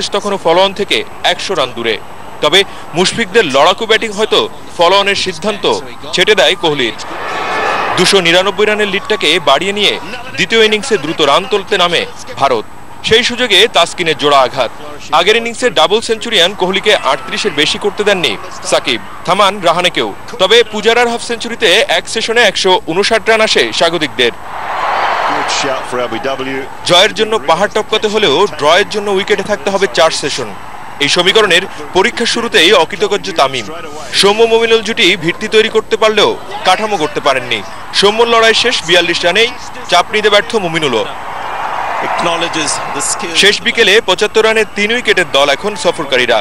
বাংলাদেশ তখনও ফলোঅন থেকে 100 রান দূরে। তবে মুশফিকদের লড়াকু ব্যাটিং হয়তো ফলোঅনের সিদ্ধান্ত ছেটে দেয় কোহলির। 299 রানের লিডটাকে বাড়িয়ে নিয়ে দ্বিতীয় ইনিংসে দ্রুত রান তুলতে নামে ভারত। সেই সুযোগে তাসকিনের জোড়া আঘাত। আগের ইনিংসে ডাবল সেঞ্চুরিয়ান কোহলিকে 38-এর বেশি করতে দেননি সাকিব, থামান রাহানেকেও। তবে পূজারার হাফ সেঞ্চুরিতে এক সেশনে 159 রান আসে স্বাগতিকদের। জয়ের জন্য পাহাড় টপকাতে হলেও ড্রয়ের জন্য উইকেটে থাকতে হবে 4 সেশন। এই সমীকরণের পরীক্ষার শুরুতেই অকৃতকার্য তামিম। সৌম্য মুমিনুল জুটি ভিত্তি তৈরি করতে পারলেও কাঠামো করতে পারেননি। সৌম্যর লড়াই শেষ 42 রানেই চাপ নিতে ব্যর্থ মুমিনুলও। শেষ বিকেলে 75 রানের 3 উইকেটের দল এখন সফরকারীরা।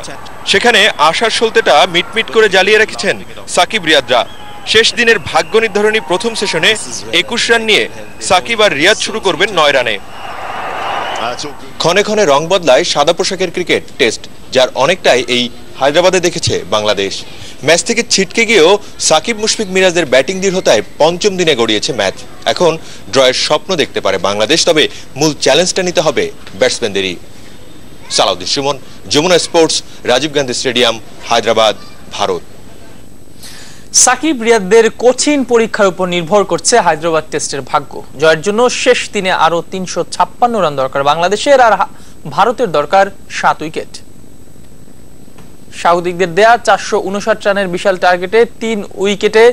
সেখানে আশার সলতেটা মিটমিট করে জ্বালিয়ে রেখেছেন সাকিব রিয়াদরা। শেষ দিনের ভাগ্য নির্ধারণী প্রথম সেশনে 21 রান নিয়ে সাকিব আর রিয়াদ শুরু করবেন 9 রানে। ক্ষণে ক্ষণে রং বদলায় সাদা পোশাকের ক্রিকেট টেস্ট, যার অনেকটাই এই হায়দ্রাবাদে দেখেছে বাংলাদেশ। ম্যাচ থেকে ছিটকে গিয়েও সাকিব মুশফিক মিরাজের ব্যাটিং দৃঢ়তায় পঞ্চম দিনে গড়িয়েছে ম্যাচ। এখন ড্রয়ের স্বপ্ন দেখতে পারে বাংলাদেশ, তবে মূল চ্যালেঞ্জটা নিতে হবে ব্যাটসম্যানদেরই। Salauddin Suman, Jamuna sports, Rajiv Gandhi stadium, Hyderabad, Bharat. সাকিব রিয়াদদের কঠিন পরীক্ষার উপর নির্ভর করছে হায়দ্রাবাদ টেস্টের ভাগ্য। জয়ের জন্য শেষ দিনে আরো 356 রান দরকার বাংলাদেশের, আর ভারতের দরকার 7 উইকেট। স্বাগতিকদের দেয়া 459 রানের বিশাল টার্গেটে 3 উইকেটে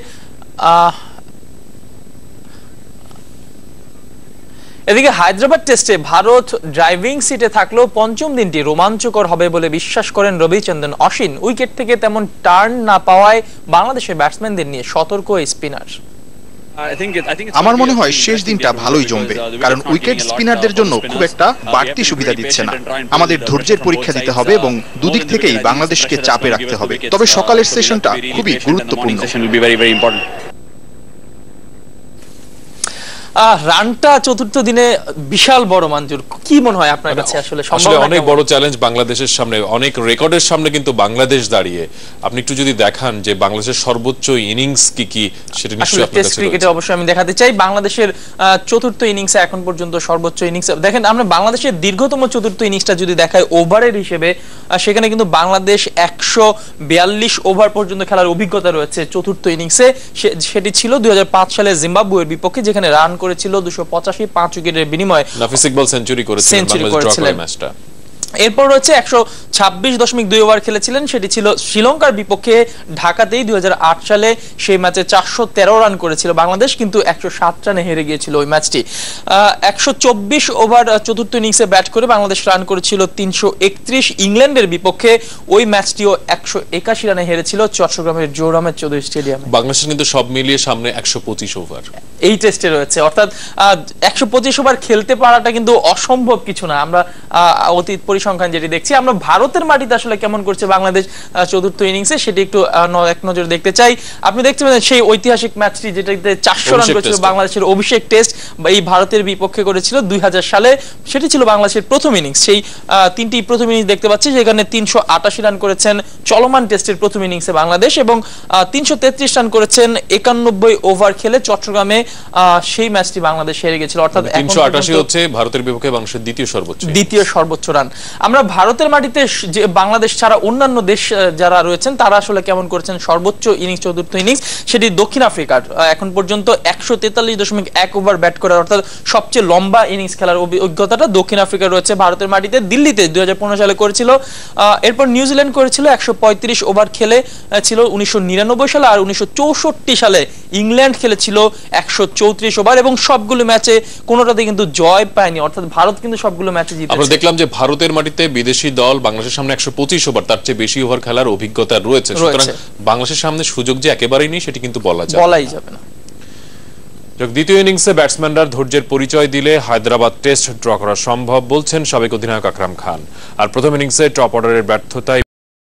এদিকে হায়দ্রাবাদ টেস্টে ভারত ড্রাইভিং সিটে থাকলেও পঞ্চম দিনটি রোমাঞ্চকর হবে বলে বিশ্বাস করেন রবিচন্দ্রন অশ্বিন। উইকেট থেকে তেমন টার্ন না পাওয়ায় বাংলাদেশের ব্যাটসম্যানদের নিয়ে সতর্ক স্পিনার। আমার মনে হয় শেষ দিনটা ভালোই জমবে, কারণ উইকেট স্পিনারদের জন্য খুব একটা বাড়তি সুবিধা দিচ্ছে না। আমাদের ধৈর্যের পরীক্ষা দিতে হবে এবং দুদিক থেকেই বাংলাদেশকে চাপে রাখতে হবে। তবে সকালের সেশনটা খুবই গুরুত্বপূর্ণ। রানটা চতুর্থ দিনে বিশাল বড় মঞ্জুর, কি মনে হয় আপনার কাছে? আসলে অনেক বড় চ্যালেঞ্জ বাংলাদেশের সামনে, অনেক রেকর্ডের সামনে কিন্তু বাংলাদেশ দাঁড়িয়ে। আপনি একটু যদি দেখান যে বাংলাদেশের সর্বোচ্চ ইনিংস কি সেটা নিশ্চয়ই আপনার কাছে ক্রিকেটে অবশ্যই আমি দেখাতে চাই। বাংলাদেশের চতুর্থ ইনিংসে এখন পর্যন্ত সর্বোচ্চ ইনিংস দেখেন। আমরা বাংলাদেশের দীর্ঘতম চতুর্থ ইনিংসটা যদি দেখাই ওভারের হিসেবে, সেখানে কিন্তু বাংলাদেশ 142 ওভার পর্যন্ত খেলার অভিজ্ঞতা রয়েছে চতুর্থ ইনিংসে। সেটি ছিল 2005 সালে জিম্বাবুয়ের বিপক্ষে, যেখানে রান করেছিল 285, 5 উইকেটের বিনিময়ে নাফিস ইকবাল সেঞ্চুরি করেছিলেন ম্যাচটা। এরপর রয়েছে 126.2 ওভার খেলেছিলেন, সেটি ছিল শ্রীলঙ্কার বিপক্ষে ঢাকাতেই 2008 সালে। সেই ম্যাচে 413 রান করেছিল বাংলাদেশ, কিন্তু 107 রানে হেরে গিয়েছিল ওই ম্যাচটি। 124 ওভার চতুর্থ ইনিংসে ব্যাট করে বাংলাদেশ রান করেছিল 331 ইংল্যান্ডের বিপক্ষে। ওই ম্যাচটিও 181 রানে হেরেছিল চট্টগ্রামের জহুর আহমেদ চৌধুরী স্টেডিয়ামে। বাংলাদেশ কিন্তু সব মিলিয়ে সামনে 125 ওভার এই টেস্টে রয়েছে, অর্থাৎ 125 ওভার খেলতে পারাটা কিন্তু অসম্ভব কিছু না। আমরা অতীত পরিসংখ্যান যেটি দেখছি, আমরা ভারতের মাটিতে আসলে কেমন করছে বাংলাদেশ চতুর্থ ইনিংসে সেটি একটু এক নজর দেখতে চাই। আপনি দেখতে পাচ্ছেন সেই ঐতিহাসিক ম্যাচটি যেটাতে 400 রান করেছিল বাংলাদেশের অভিষেক টেস্ট এই ভারতের বিপক্ষে করেছিল 2000 সালে। সেটি ছিল বাংলাদেশের প্রথম ইনিংস। সেই তিনটি প্রথম ইনিংস দেখতে পাচ্ছি, যেখানে 388 রান করেছেন চলমান টেস্টের প্রথম ইনিংসে বাংলাদেশ, এবং 333 রান করেছেন 91 ওভার খেলে চট্টগ্রামে। সেই ম্যাচটি বাংলাদেশ হেরে গেছিল, অর্থাৎ 388 হচ্ছে ভারতের বিপক্ষে বাংলাদেশের দ্বিতীয় সর্বোচ্চ রান। আমরা ভারতের মাটিতে যে বাংলাদেশ ছাড়া অন্যান্য দেশ যারা রয়েছেন তারা আসলে কেমন করেছেন সর্বোচ্চ ইনিংস চতুর্থ ইনিংস, সেটি দক্ষিণ আফ্রিকার এখন পর্যন্ত 143.1 ওভার ব্যাট করার, অর্থাৎ সবচেয়ে লম্বা ইনিংস খেলার অভিজ্ঞতাটা দক্ষিণ আফ্রিকার রয়েছে ভারতের মাটিতে। দিল্লিতে 2015 সালে করেছিল। এরপর নিউজিল্যান্ড করেছিল 135 ওভার খেলে ছিল 1999 সালে, আর 1964 সালে ইংল্যান্ড খেলেছিল 134 ওভার, এবং সবগুলো ম্যাচে কোনোটাতে কিন্তু জয় পায়নি, অর্থাৎ ভারত কিন্তু সবগুলো ম্যাচে জিতেছে। আমরা দেখলাম যে ভারতের মাটিতে বিদেশি দল বাংলাদেশের সামনে 125 ওভার, তার চেয়ে বেশি ওভার খেলার অভিজ্ঞতা রয়েছে। সুতরাং বাংলাদেশের সামনে সুযোগ যে একেবারেই নেই সেটি কিন্তু বলাই যাবে না। দ্বিতীয় ইনিংসে ব্যাটসম্যানরা ধৈর্যের পরিচয় দিলে হায়দ্রাবাদ টেস্ট ড্র করা সম্ভব বলছেন সাবেক অধিনায়ক আকরাম খান। আর প্রথম ইনিংসে টপ অর্ডারের ব্যর্থতায়